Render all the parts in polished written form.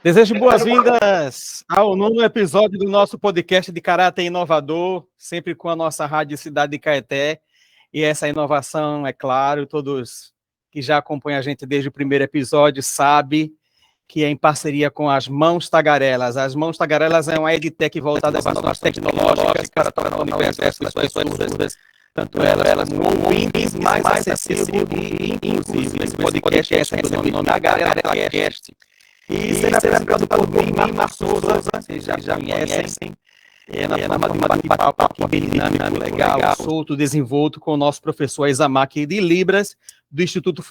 Desejo boas-vindas ao nono episódio do nosso podcast de caráter inovador, sempre com a nossa Rádio Cidade de Caeté. E essa inovação, é claro, todos que já acompanham a gente desde o primeiro episódio sabem que é em parceria com as Mãos Tagarelas. As Mãos Tagarelas é uma edtech voltada para inovações tecnológicas, para tornar o universo das pessoas surdas, tanto elas como ouvintes, mais acessível e inclusive. Esse podcast é o nome Tagarela Cast. E será apresentado por mim, Marcos Souza, vocês já conhecem. É na forma de um bate-papo aqui bem dinâmico, legal, solto, desenvolto, com o nosso professor Examac de Libras, do Instituto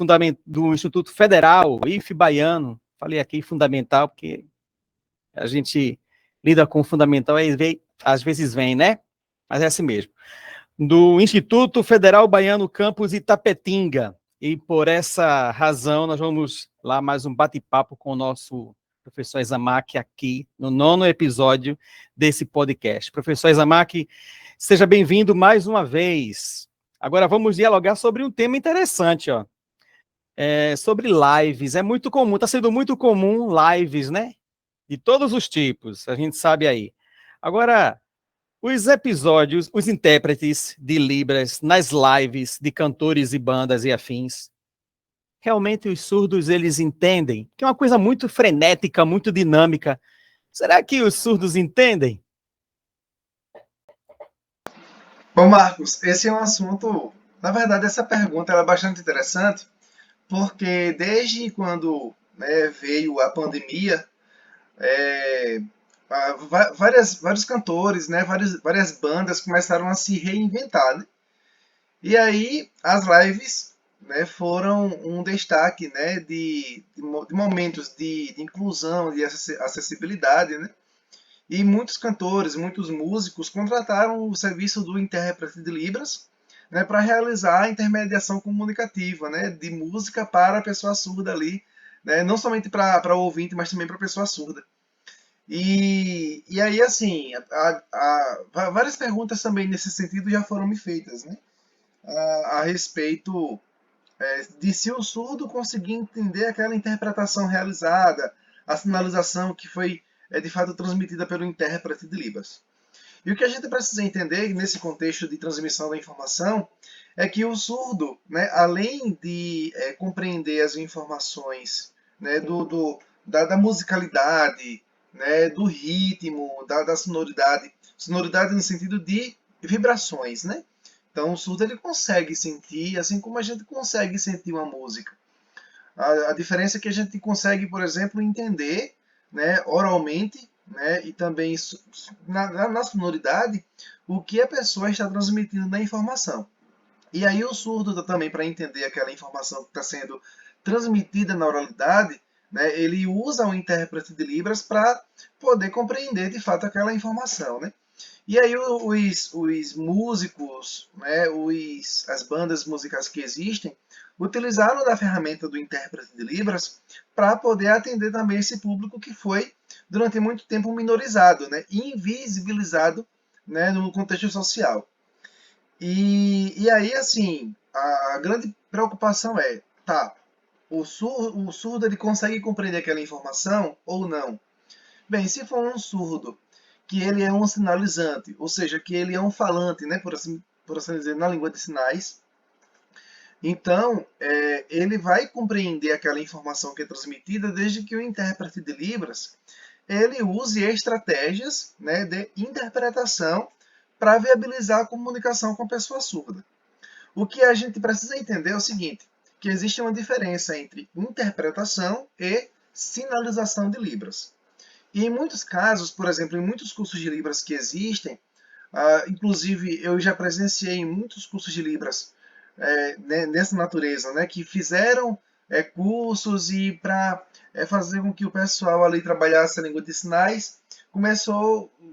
Federal, IF Baiano. Falei aqui fundamental, porque a gente lida com fundamental, aí às vezes vem, né? Mas é assim mesmo. Do Instituto Federal Baiano, campus Itapetinga. E por essa razão, nós vamos lá mais um bate-papo com o nosso professor Examac aqui no nono episódio desse podcast. Professor Examac, seja bem-vindo mais uma vez. Agora vamos dialogar sobre um tema interessante, ó. Sobre lives. É muito comum, está sendo muito comum lives, né? De todos os tipos, a gente sabe aí. Agora, os episódios, os intérpretes de Libras nas lives de cantores e bandas e afins, realmente os surdos eles entendem? Que é uma coisa muito frenética, muito dinâmica. Será que os surdos entendem? Bom, Marcos, esse é um assunto. Na verdade, essa pergunta ela é bastante interessante, porque desde quando veio a pandemia, é, vários cantores, várias bandas começaram a se reinventar, né? E aí as lives, foram um destaque, de momentos de inclusão, de acessibilidade, né? E muitos cantores, muitos músicos contrataram o serviço do intérprete de Libras, para realizar a intermediação comunicativa, de música para a pessoa surda ali, não somente para o ouvinte, mas também para a pessoa surda. E aí, assim, várias perguntas também nesse sentido já foram me feitas, a respeito de se o surdo conseguir entender aquela interpretação realizada, a sinalização que foi de fato transmitida pelo intérprete de Libras. E o que a gente precisa entender nesse contexto de transmissão da informação é que o surdo, além de compreender as informações da musicalidade, do ritmo, da sonoridade, sonoridade no sentido de vibrações, né? Então o surdo ele consegue sentir, assim como a gente consegue sentir uma música. A diferença é que a gente consegue, por exemplo, entender, oralmente, e também na sonoridade, o que a pessoa está transmitindo na informação. E aí o surdo também, para entender aquela informação que está sendo transmitida na oralidade, ele usa o intérprete de Libras para poder compreender de fato aquela informação, né? E aí os músicos, as bandas musicais que existem, utilizaram da ferramenta do intérprete de Libras para poder atender também esse público que foi, durante muito tempo, minorizado, invisibilizado, no contexto social. E aí, assim, a grande preocupação é, tá, o surdo ele consegue compreender aquela informação ou não? Bem, se for um surdo que ele é um sinalizante, ou seja, que ele é um falante, por assim dizer, na língua de sinais, então ele vai compreender aquela informação que é transmitida desde que o intérprete de Libras ele use estratégias, de interpretação para viabilizar a comunicação com a pessoa surda. O que a gente precisa entender é o seguinte, que existe uma diferença entre interpretação e sinalização de Libras. E em muitos casos, por exemplo, em muitos cursos de Libras que existem, inclusive eu já presenciei em muitos cursos de Libras nessa natureza, que fizeram cursos e para fazer com que o pessoal ali trabalhasse a língua de sinais,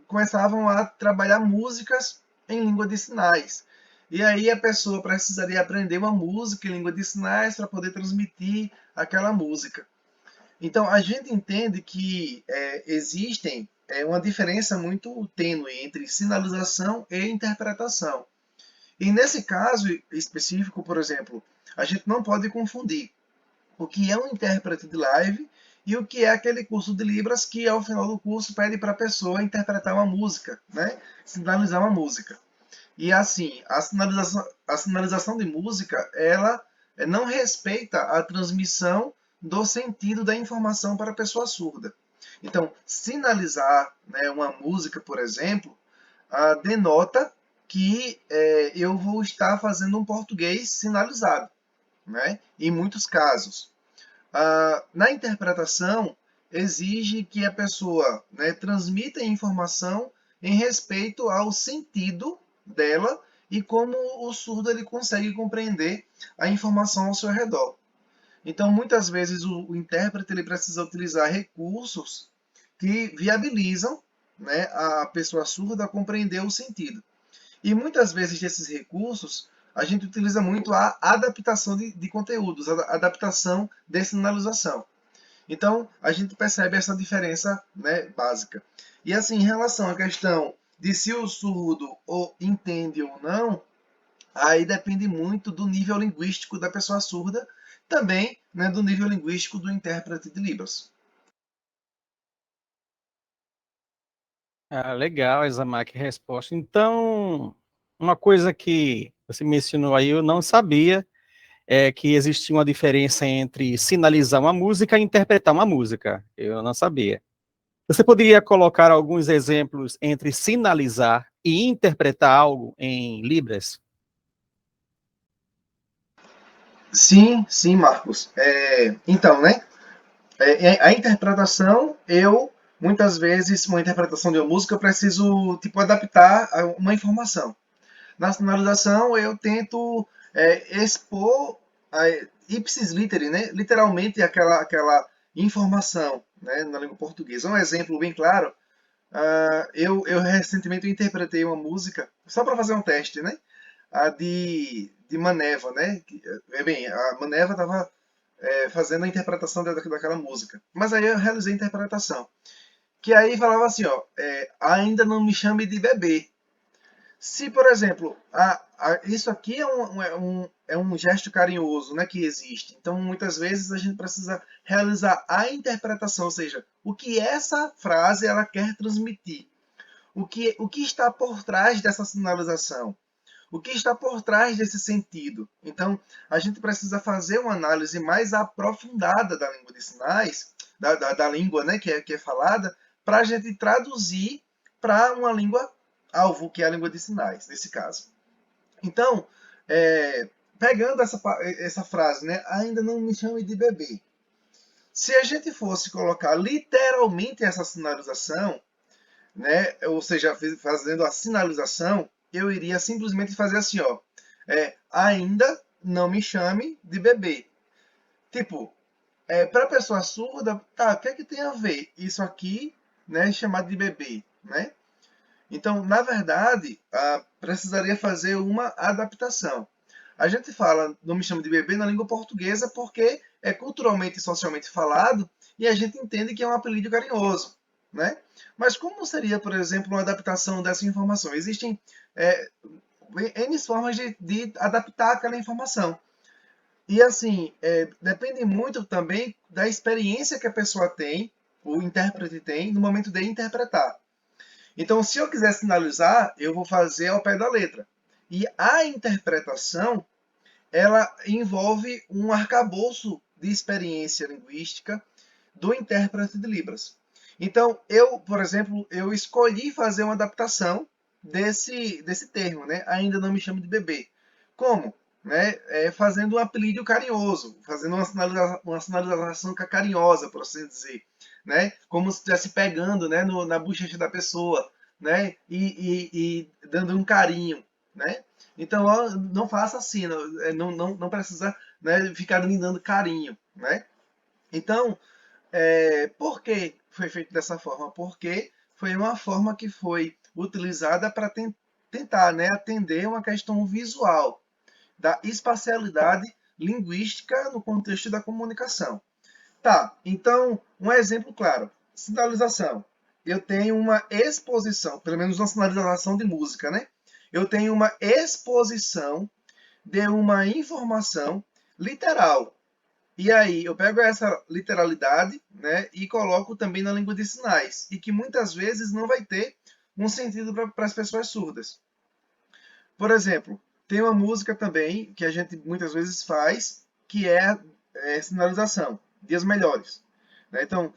começavam a trabalhar músicas em língua de sinais. E aí a pessoa precisaria aprender uma música em língua de sinais para poder transmitir aquela música. Então, a gente entende que existem uma diferença muito tênue entre sinalização e interpretação. E nesse caso específico, por exemplo, a gente não pode confundir o que é um intérprete de live e o que é aquele curso de Libras que, ao final do curso, pede para a pessoa interpretar uma música, né? Sinalizar uma música. E assim, a sinalização de música, ela não respeita a transmissão do sentido da informação para a pessoa surda. Então, sinalizar, né, uma música, por exemplo, denota que eu vou estar fazendo um português sinalizado, né? Em muitos casos. Na interpretação, exige que a pessoa, né, transmita a informação em respeito ao sentido dela e como o surdo ele consegue compreender a informação ao seu redor. Então, muitas vezes, o intérprete ele precisa utilizar recursos que viabilizam, né, a pessoa surda compreender o sentido. E muitas vezes desses recursos, a gente utiliza muito a adaptação de conteúdos, a adaptação de sinalização. Então, a gente percebe essa diferença, né, básica. E assim, em relação à questão de se o surdo entende ou não, aí depende muito do nível linguístico da pessoa surda, também, né, do nível linguístico do intérprete de Libras. Ah, legal, Examac, resposta. Então, uma coisa que você mencionou aí, eu não sabia, é que existia uma diferença entre sinalizar uma música e interpretar uma música. Eu não sabia. Você poderia colocar alguns exemplos entre sinalizar e interpretar algo em Libras? Sim, sim, Marcos. Então, né? A interpretação, muitas vezes, uma interpretação de uma música, eu preciso, tipo, adaptar a uma informação. Na sinalização, eu tento expor ipsis literi, né? Literalmente aquela informação, né? Na língua portuguesa. Um exemplo bem claro, eu recentemente interpretei uma música, só para fazer um teste, né? A de Maneva, né? Bem, a Maneva estava fazendo a interpretação daquela música. Mas aí eu realizei a interpretação. Que aí falava assim, ó, ainda não me chame de bebê. Se, por exemplo, isso aqui é um gesto carinhoso, né, que existe. Então, muitas vezes a gente precisa realizar a interpretação, ou seja, o que essa frase ela quer transmitir. O que está por trás dessa sinalização? O que está por trás desse sentido? Então, a gente precisa fazer uma análise mais aprofundada da língua de sinais, da língua, né, que é falada, para a gente traduzir para uma língua alvo, que é a língua de sinais, nesse caso. Então, pegando essa frase, né, ainda não me chame de bebê. Se a gente fosse colocar literalmente essa sinalização, né, ou seja, fazendo a sinalização, eu iria simplesmente fazer assim, ó, ainda não me chame de bebê. Tipo, para pessoa surda, tá, o que é que tem a ver isso aqui, né, chamado de bebê, né? Então, na verdade, precisaria fazer uma adaptação. A gente fala, não me chama de bebê na língua portuguesa porque é culturalmente e socialmente falado e a gente entende que é um apelido carinhoso, né? Mas como seria, por exemplo, uma adaptação dessa informação? Existem N formas de adaptar aquela informação. E assim, depende muito também da experiência que a pessoa tem, o intérprete tem, no momento de interpretar. Então, se eu quiser sinalizar, eu vou fazer ao pé da letra. E a interpretação, ela envolve um arcabouço de experiência linguística do intérprete de Libras. Então, por exemplo, eu escolhi fazer uma adaptação desse termo, né? Ainda não me chamo de bebê. Como? Né? Fazendo um apelido carinhoso, fazendo uma sinalização carinhosa, por assim dizer. Né? Como se estivesse pegando, né, na bochecha da pessoa, né? E dando um carinho. Né? Então, ó, não faça assim, não precisa, né, ficar me dando carinho. Né? Então, por que foi feito dessa forma? Porque foi uma forma que foi utilizada para tentar, né, atender uma questão visual da espacialidade linguística no contexto da comunicação. Tá, então, um exemplo claro. Sinalização. Eu tenho uma exposição, pelo menos uma sinalização de música, né? Eu tenho uma exposição de uma informação literal, E aí eu pego essa literalidade, né, e coloco também na língua de sinais, e que muitas vezes não vai ter um sentido para as pessoas surdas. Por exemplo, tem uma música também que a gente muitas vezes faz, que é sinalização, dias melhores. Né? Então,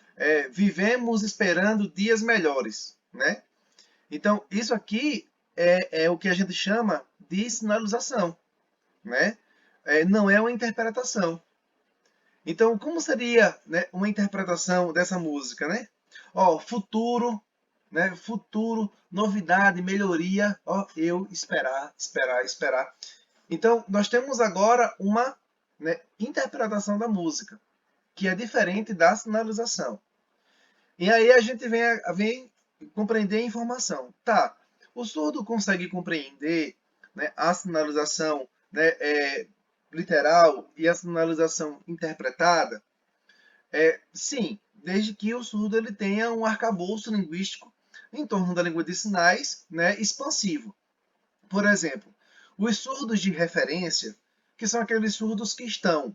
vivemos esperando dias melhores. Né? Então, isso aqui é o que a gente chama de sinalização. Né? Não é uma interpretação. Então, como seria, né, uma interpretação dessa música, né? Ó, futuro, né? Futuro, novidade, melhoria. Ó, eu esperar, esperar, esperar. Então, nós temos agora uma, né, interpretação da música, que é diferente da sinalização. E aí a gente vem compreender a informação. Tá, o surdo consegue compreender, né, a sinalização, né, literal e a sinalização interpretada? Sim, desde que o surdo ele tenha um arcabouço linguístico em torno da língua de sinais, né, expansivo. Por exemplo, os surdos de referência, que são aqueles surdos que estão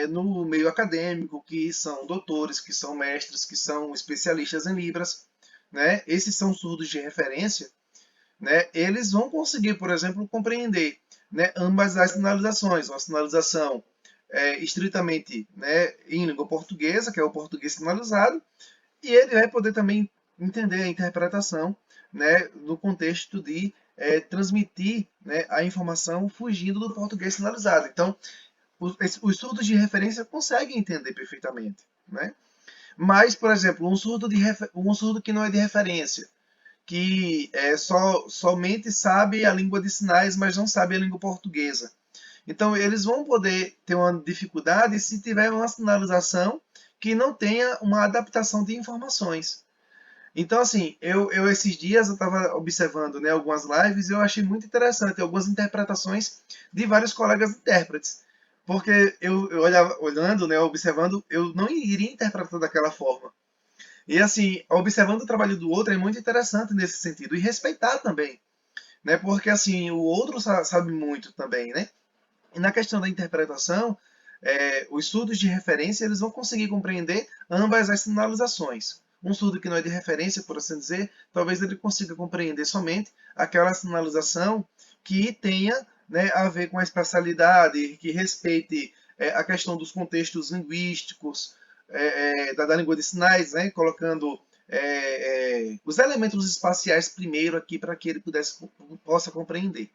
no meio acadêmico, que são doutores, que são mestres, que são especialistas em Libras, né? Esses são surdos de referência, né? Eles vão conseguir, por exemplo, compreender, né, ambas as sinalizações, uma sinalização estritamente, né, em língua portuguesa, que é o português sinalizado, e ele vai poder também entender a interpretação, né, no contexto de transmitir, né, a informação fugindo do português sinalizado. Então, os surdos de referência conseguem entender perfeitamente. Né? Mas, por exemplo, um surdo que não é de referência, que somente sabe a língua de sinais, mas não sabe a língua portuguesa. Então, eles vão poder ter uma dificuldade se tiver uma sinalização que não tenha uma adaptação de informações. Então, assim, eu esses dias eu estava observando, né, algumas lives e eu achei muito interessante algumas interpretações de vários colegas intérpretes. Porque eu olhando, né, observando, eu não iria interpretar daquela forma. E, assim, observando o trabalho do outro é muito interessante nesse sentido. E respeitar também, né? Porque, assim, o outro sabe muito também, né? E na questão da interpretação, os surdos de referência eles vão conseguir compreender ambas as sinalizações. Um surdo que não é de referência, por assim dizer, talvez ele consiga compreender somente aquela sinalização que tenha, né, a ver com a espacialidade, que respeite a questão dos contextos linguísticos, da língua de sinais, né, colocando os elementos espaciais primeiro aqui para que ele possa compreender.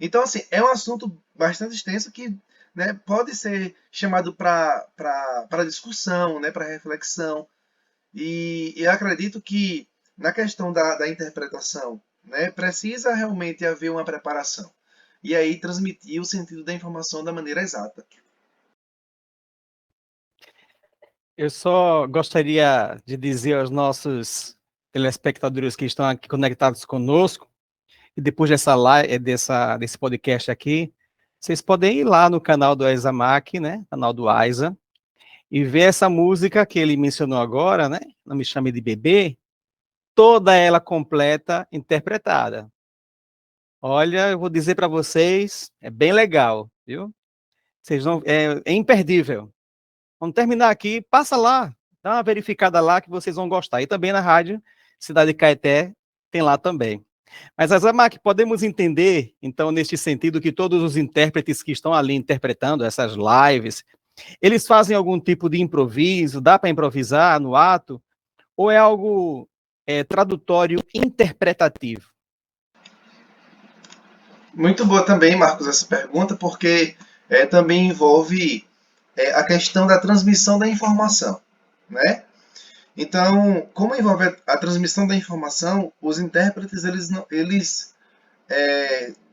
Então, assim, é um assunto bastante extenso que, né, pode ser chamado para discussão, né, para reflexão. E eu acredito que na questão da interpretação, né, precisa realmente haver uma preparação. E aí transmitir o sentido da informação da maneira exata. Eu só gostaria de dizer aos nossos telespectadores que estão aqui conectados conosco, e depois dessa live, desse podcast aqui, vocês podem ir lá no canal do Aizamac, né? Canal do Aiza, e ver essa música que ele mencionou agora, né? Não Me Chame de Bebê, toda ela completa, interpretada. Olha, eu vou dizer para vocês, é bem legal, viu? Vocês não, é imperdível. Vamos terminar aqui, passa lá, dá uma verificada lá que vocês vão gostar. E também na rádio Cidade de Caeté tem lá também. Mas, Azamac, podemos entender, então, neste sentido, que todos os intérpretes que estão ali interpretando essas lives, eles fazem algum tipo de improviso, dá para improvisar no ato, ou é algo tradutório interpretativo? Muito boa também, Marcos, essa pergunta, porque também envolve a questão da transmissão da informação, né? Então, como envolve a transmissão da informação, os intérpretes eles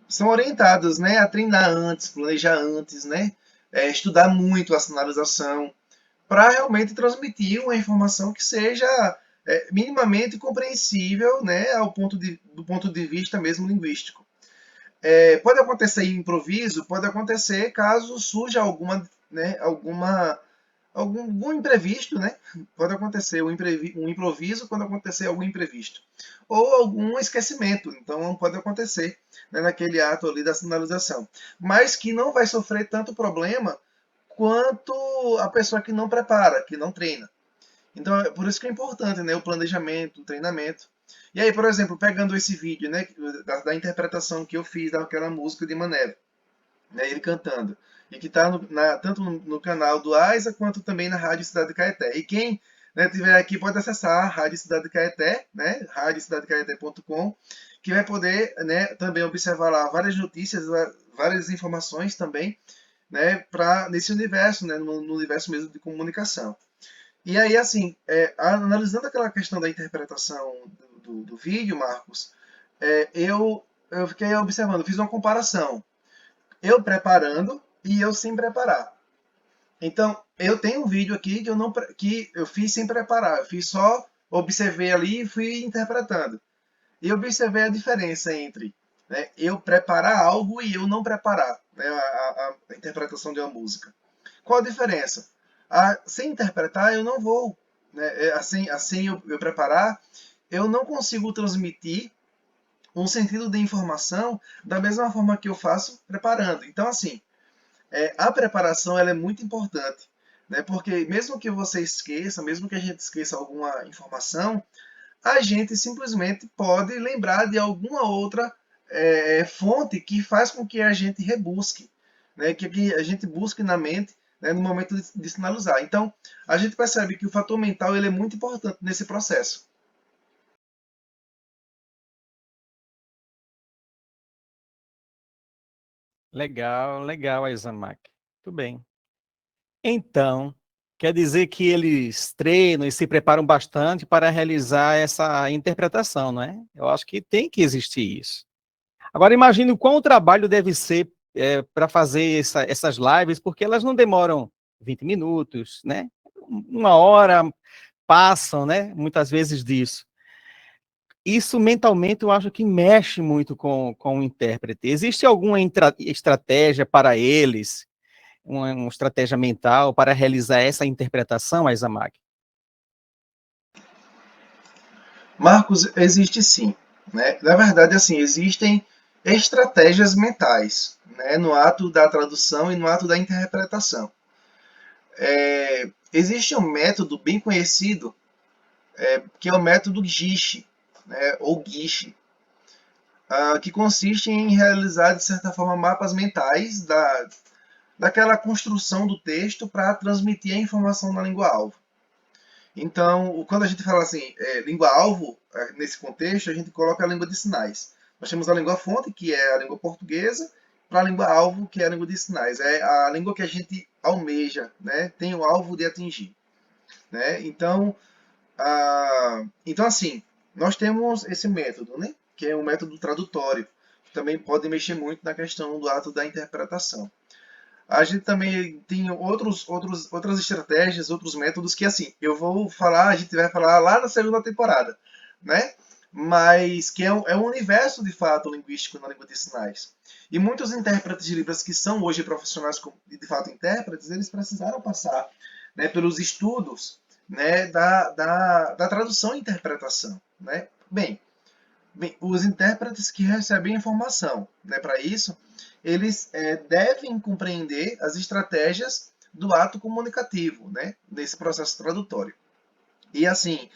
são orientados, né, a treinar antes, planejar antes, né, estudar muito a sinalização para realmente transmitir uma informação que seja minimamente compreensível, né, do ponto de vista mesmo linguístico. Pode acontecer improviso, pode acontecer caso surja algum imprevisto, né? Pode acontecer um improviso quando acontecer algum imprevisto. Ou algum esquecimento, então pode acontecer, né, naquele ato ali da sinalização. Mas que não vai sofrer tanto problema quanto a pessoa que não prepara, que não treina. Então, é por isso que é importante, né, o planejamento, o treinamento. E aí, por exemplo, pegando esse vídeo, né, da interpretação que eu fiz daquela música de Mané, né, ele cantando, e que está tanto no canal do Aiza quanto também na Rádio Cidade de Caeté. E quem, né, tiver aqui pode acessar a Rádio Cidade de Caeté, né, radiocidadecaeté.com, que vai poder, né, também observar lá várias notícias, várias informações também, né, nesse universo, né, no universo mesmo de comunicação. E aí, assim, analisando aquela questão da interpretação do vídeo, Marcos, eu fiquei observando, fiz uma comparação. Eu preparando e eu sem preparar. Então, eu tenho um vídeo aqui que eu fiz sem preparar. Eu fiz só, observei ali e fui interpretando. E observei a diferença entre, né, eu preparar algo e eu não preparar, né, a interpretação de uma música. Qual a diferença? Sem interpretar, eu não vou. Né, assim eu preparar, eu não consigo transmitir um sentido de informação da mesma forma que eu faço preparando. Então, assim, a preparação ela é muito importante, né? Porque mesmo que você esqueça, mesmo que a gente esqueça alguma informação, a gente simplesmente pode lembrar de alguma outra fonte que faz com que a gente rebusque, né? Que a gente busque na mente, né, no momento de sinalizar. Então, a gente percebe que o fator mental ele é muito importante nesse processo. Legal, legal, Aizamak. Muito bem. Então, quer dizer que eles treinam e se preparam bastante para realizar essa interpretação, não é? Eu acho que tem que existir isso. Agora, imagine o quão trabalho deve ser para fazer essas lives, porque elas não demoram 20 minutos, né? Uma hora passam, né? Muitas vezes disso. Isso mentalmente eu acho que mexe muito com o intérprete. Existe alguma estratégia para eles, uma estratégia mental para realizar essa interpretação, Aizamak? Marcos, existe sim. Né? Na verdade, assim, existem estratégias mentais, né? No ato da tradução e no ato da interpretação. Existe um método bem conhecido, que é o método GISH, né? Ou GISH, que consiste em realizar, de certa forma, mapas mentais daquela construção do texto para transmitir a informação na língua-alvo. Então, quando a gente fala assim, língua-alvo, nesse contexto, a gente coloca a língua de sinais. Nós temos a língua-fonte, que é a língua portuguesa, para a língua-alvo, que é a língua de sinais. É a língua que a gente almeja, né? Tem o alvo de atingir. Né? Então, assim, nós temos esse método, né? Que é um método tradutório, que também pode mexer muito na questão do ato da interpretação. A gente também tem outras estratégias, outros métodos que, assim, eu vou falar, a gente vai falar lá na segunda temporada, né? Mas que é um universo, de fato, linguístico na língua de sinais. E muitos intérpretes de Libras que são hoje profissionais, de fato, intérpretes, eles precisaram passar, né, pelos estudos, né, da tradução e interpretação, né? Bem, os intérpretes que recebem informação, né, para isso, eles devem compreender as estratégias do ato comunicativo, né, nesse processo tradutório. E assim,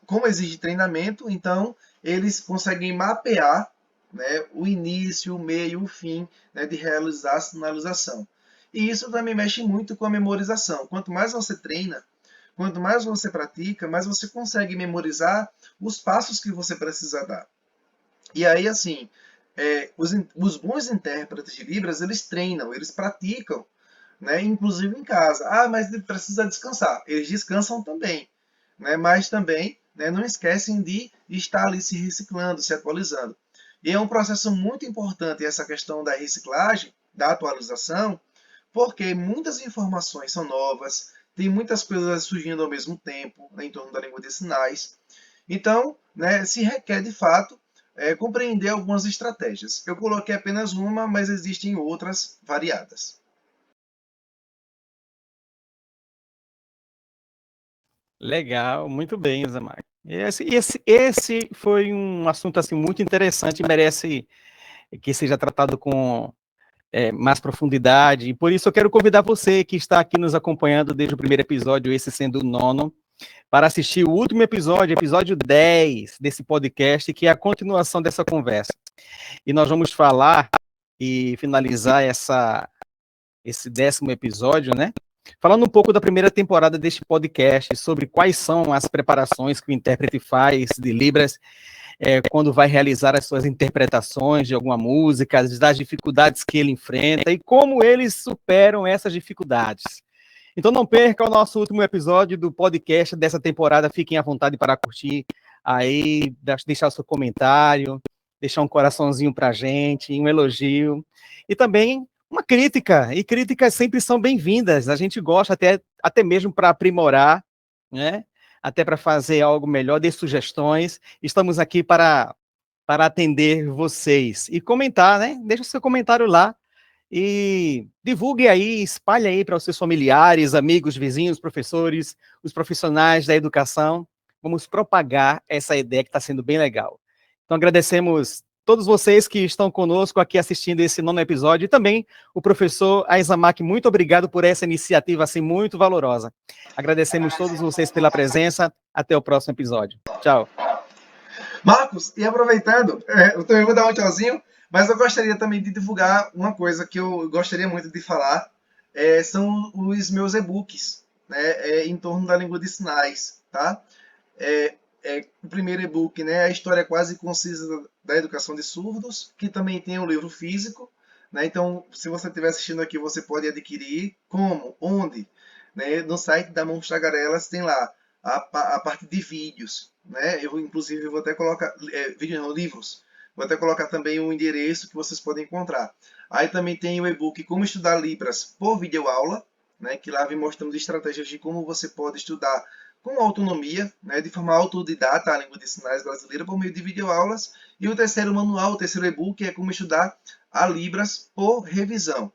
como exige treinamento, então eles conseguem mapear, né, o início, o meio, o fim, né, de realizar a sinalização. E isso também mexe muito com a memorização. Quanto mais você treina, quanto mais você pratica, mais você consegue memorizar os passos que você precisa dar. E aí, assim, os bons intérpretes de Libras, eles treinam, eles praticam, né, inclusive em casa. Ah, mas ele precisa descansar. Eles descansam também, né, mas também, né, não esquecem de estar ali se reciclando, se atualizando. E é um processo muito importante essa questão da reciclagem, da atualização, porque muitas informações são novas, tem muitas coisas surgindo ao mesmo tempo, né, em torno da língua de sinais. Então, né, se requer de fato compreender algumas estratégias. Eu coloquei apenas uma, mas existem outras variadas. Legal, muito bem, Aizamak. Esse foi um assunto assim, muito interessante e merece que seja tratado com mais profundidade. E por isso eu quero convidar você que está aqui nos acompanhando desde o primeiro episódio, esse sendo o 9º, para assistir o último episódio, episódio 10 desse podcast, que é a continuação dessa conversa. E nós vamos falar e finalizar esse 10º episódio, né? Falando um pouco da primeira temporada deste podcast, sobre quais são as preparações que o intérprete faz de Libras quando vai realizar as suas interpretações de alguma música, das dificuldades que ele enfrenta e como eles superam essas dificuldades. Então não perca o nosso último episódio do podcast dessa temporada. Fiquem à vontade para curtir aí, deixar o seu comentário, deixar um coraçãozinho para a gente, um elogio. E também uma crítica, e críticas sempre são bem-vindas. A gente gosta até mesmo para aprimorar, né? Até para fazer algo melhor, dê sugestões. Estamos aqui para atender vocês. E comentar, né? Deixa o seu comentário lá. E divulgue aí, espalhe aí para os seus familiares, amigos, vizinhos, professores, os profissionais da educação. Vamos propagar essa ideia que está sendo bem legal. Então, agradecemos todos vocês que estão conosco aqui assistindo esse 9º episódio e também o professor Aizamak, muito obrigado por essa iniciativa assim muito valorosa. Agradecemos todos vocês pela presença. Até o próximo episódio. Tchau. Marcos, e aproveitando, eu também vou dar um tchauzinho, mas eu gostaria também de divulgar uma coisa que eu gostaria muito de falar, são os meus e-books, né, em torno da língua de sinais, tá? O primeiro e-book, né, a história quase concisa da educação de surdos, que também tem um livro físico, né? Então, se você estiver assistindo aqui, você pode adquirir. Como? Onde? Né? No site da Mãos Tagarelas tem lá a parte de vídeos, né? Eu, inclusive, vou até colocar vídeos, não, livros. Vou até colocar também um endereço que vocês podem encontrar. Aí também tem o e-book Como Estudar Libras por Videoaula, né? Que lá vem mostrando estratégias de como você pode estudar com autonomia, né? De forma autodidata a língua de sinais brasileira por meio de videoaulas. E o terceiro manual, o terceiro e-book é Como Estudar a Libras por Revisão.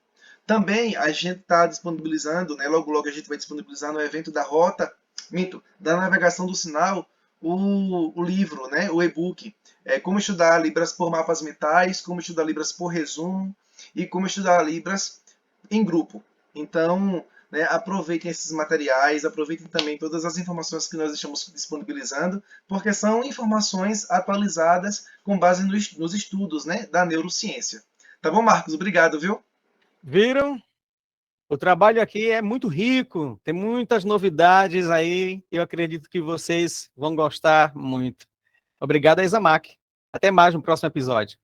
Também a gente está disponibilizando, né? Logo logo a gente vai disponibilizar no evento da Rota, da navegação do sinal, o livro, né, o e-book, Como Estudar Libras por Mapas Mentais, Como Estudar Libras por Resumo e Como Estudar Libras em Grupo. Então, né, aproveitem esses materiais, aproveitem também todas as informações que nós estamos disponibilizando, porque são informações atualizadas com base nos estudos, né, da neurociência. Tá bom, Marcos? Obrigado, viu? Viram? O trabalho aqui é muito rico, tem muitas novidades aí, eu acredito que vocês vão gostar muito. Obrigado, Aizamak. Até mais no próximo episódio.